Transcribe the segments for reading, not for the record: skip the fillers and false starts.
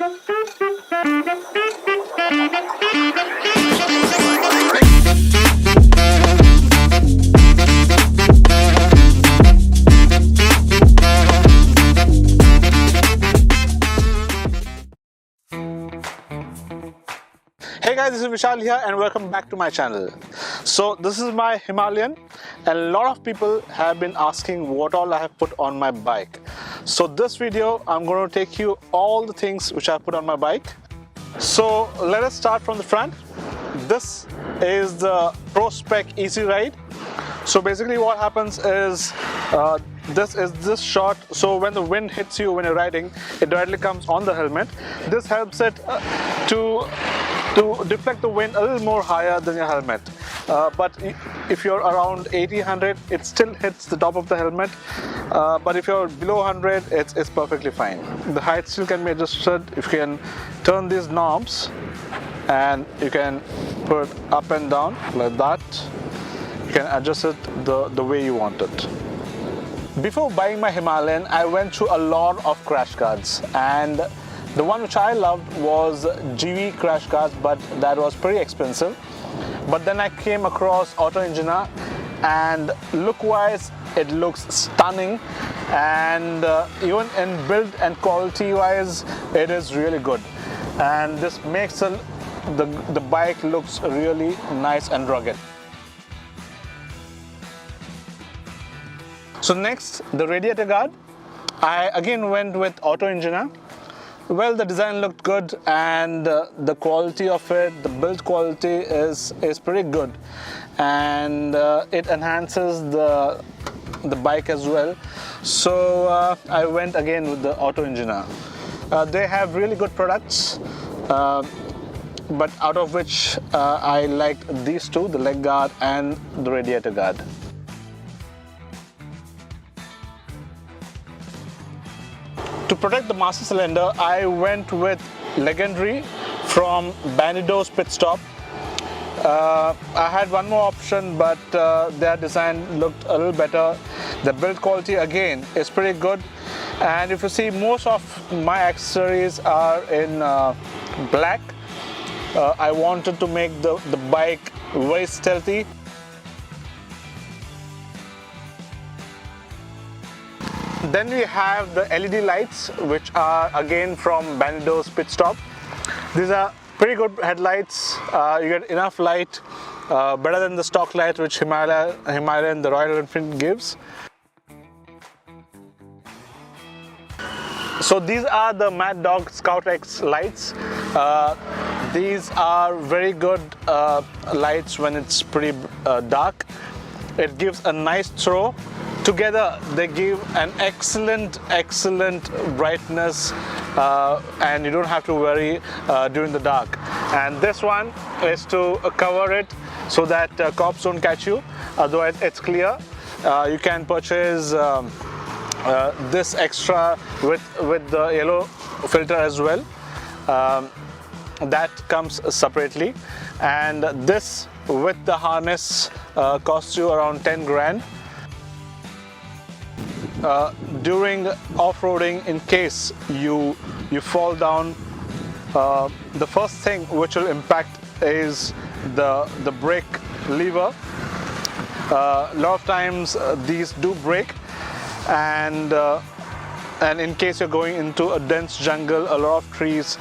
Hey guys, this is Vishal here and welcome back to my channel. So this is my Himalayan and a lot of people have been asking what all I have put on my bike. So this video I'm going to take you all the things which I put on my bike. So let us start from the front. This is the Pro Spec Easy Ride. So basically what happens is this is this shot, so when the wind hits you when you're riding, it directly comes on the helmet. This helps it to deflect the wind a little more higher than your helmet. But if you're around 80-100, it still hits the top of the helmet. But if you're below 100, it's perfectly fine. The height still can be adjusted. If you can turn these knobs and you can put it up and down like that. You can adjust it the way you want it. Before buying my Himalayan, I went through a lot of crash guards, and the one which I loved was GV crash guards, but that was pretty expensive. But then I came across Auto Engineer, and look-wise, it looks stunning, and even in build and quality-wise, it is really good. And this makes the bike looks really nice and rugged. So next, the radiator guard. I again went with Auto Engineer. Well, the design looked good and the quality of it, the build quality is pretty good, and it enhances the bike as well. So I went again with the Auto Engineer. They have really good products, but out of which I liked these two, the leg guard and the radiator guard. To protect the master cylinder, I went with Legendary from Bandido's Pit Stop. I had one more option, but their design looked a little better. The build quality again is pretty good, and if you see, most of my accessories are in black. I wanted to make the bike very stealthy. Then we have the LED lights, which are again from Bandido's Pit Stop. These are pretty good headlights. You get enough light, better than the stock light which Himalayan, the Royal Enfield gives. So these are the Mad Dog Scout X lights. These are very good lights when it's pretty dark. It gives a nice throw. Together they give an excellent brightness, and you don't have to worry during the dark. And this one is to cover it so that cops don't catch you, otherwise it's clear. You can purchase this extra with the yellow filter as well. That comes separately, and this with the harness costs you around 10 grand. During off-roading, in case you fall down, the first thing which will impact is the brake lever. A lot of times these do break, and in case you're going into a dense jungle, a lot of trees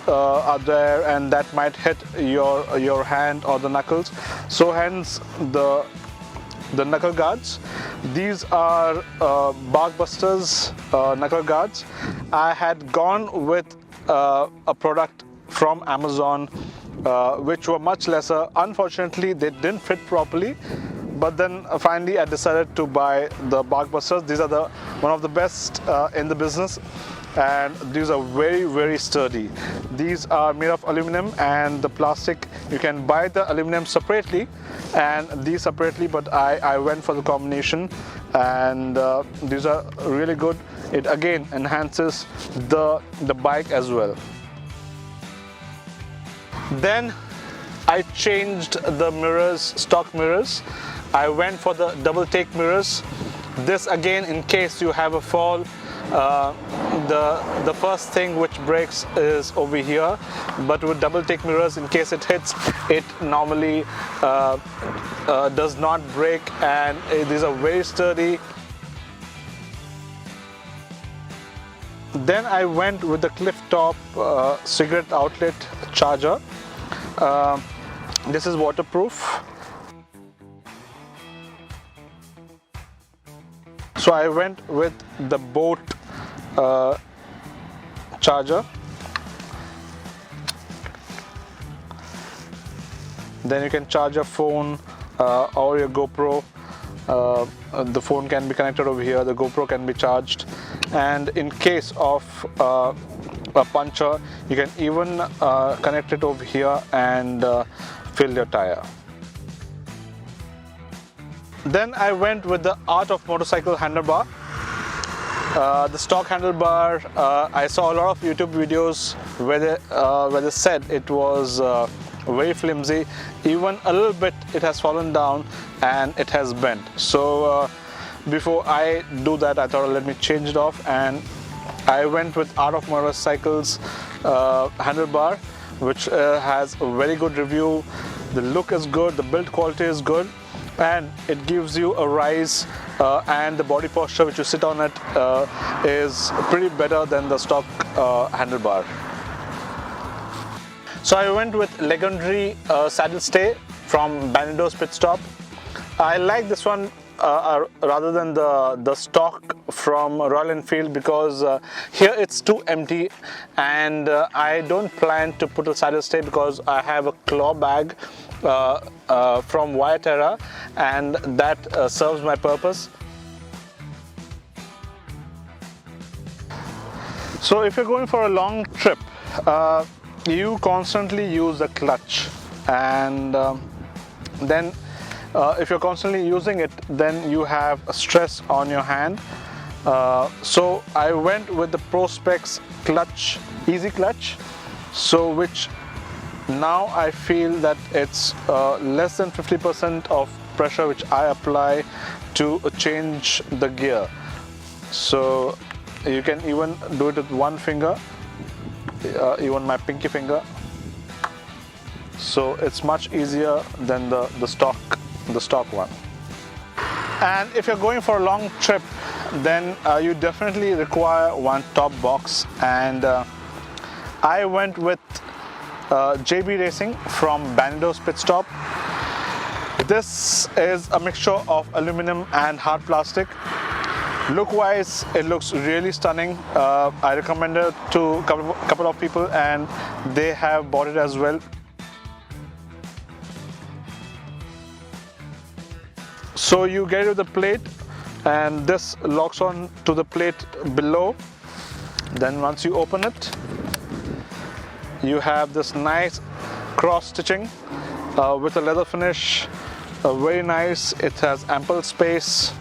are there, and that might hit your hand or the knuckles. So hence the knuckle guards. These are Bark Busters knuckle guards. I had gone with a product from Amazon which were much lesser. Unfortunately, they didn't fit properly, but then finally I decided to buy the Bark Busters. These are one of the best in the business, and these are very sturdy. These are made of aluminum, and the plastic, you can buy the aluminum separately and these separately, but I went for the combination, and these are really good. It again enhances the bike as well. Then I changed the mirrors, stock mirrors. I went for the double take mirrors. This again, in case you have a fall, the first thing which breaks is over here, but with double take mirrors, in case it hits, it normally does not break, and these are very sturdy. Then I went with the cliff top cigarette outlet charger. This is waterproof. So I went with the boat charger. Then you can charge your phone or your GoPro. The phone can be connected over here, the GoPro can be charged, and in case of a puncture, you can even connect it over here and fill your tire. Then I went with the Art of Motorcycle handlebar. The stock handlebar, I saw a lot of YouTube videos where they said it was very flimsy. Even a little bit it has fallen down and it has bent. So before I do that, I thought, let me change it off, and I went with Art of Motorcycles handlebar, which has a very good review. The look is good, the build quality is good, and it gives you a rise, and the body posture which you sit on it is pretty better than the stock handlebar. So I went with legendary Saddlestay from Banido's Pit Stop. I like this one rather than the stock from Royal Enfield, because here it's too empty, and I don't plan to put a Saddlestay because I have a claw bag from Radiator, and that serves my purpose. So if you're going for a long trip, you constantly use the clutch, and then if you're constantly using it, then you have a stress on your hand. So I went with the Pro Specs clutch, easy clutch, so which now I feel that it's less than 50% of pressure which I apply to change the gear. So you can even do it with one finger, even my pinky finger. So it's much easier than the stock one. And if you're going for a long trip, then you definitely require one top box, and I went with JB Racing from Banido's Pit Stop. This is a mixture of aluminum and hard plastic. Look wise, it looks really stunning. I recommended it to a couple of people, and they have bought it as well. So you get with the plate, and this locks on to the plate below. Then once you open it, you have this nice cross stitching with a leather finish. Very nice. It has ample space.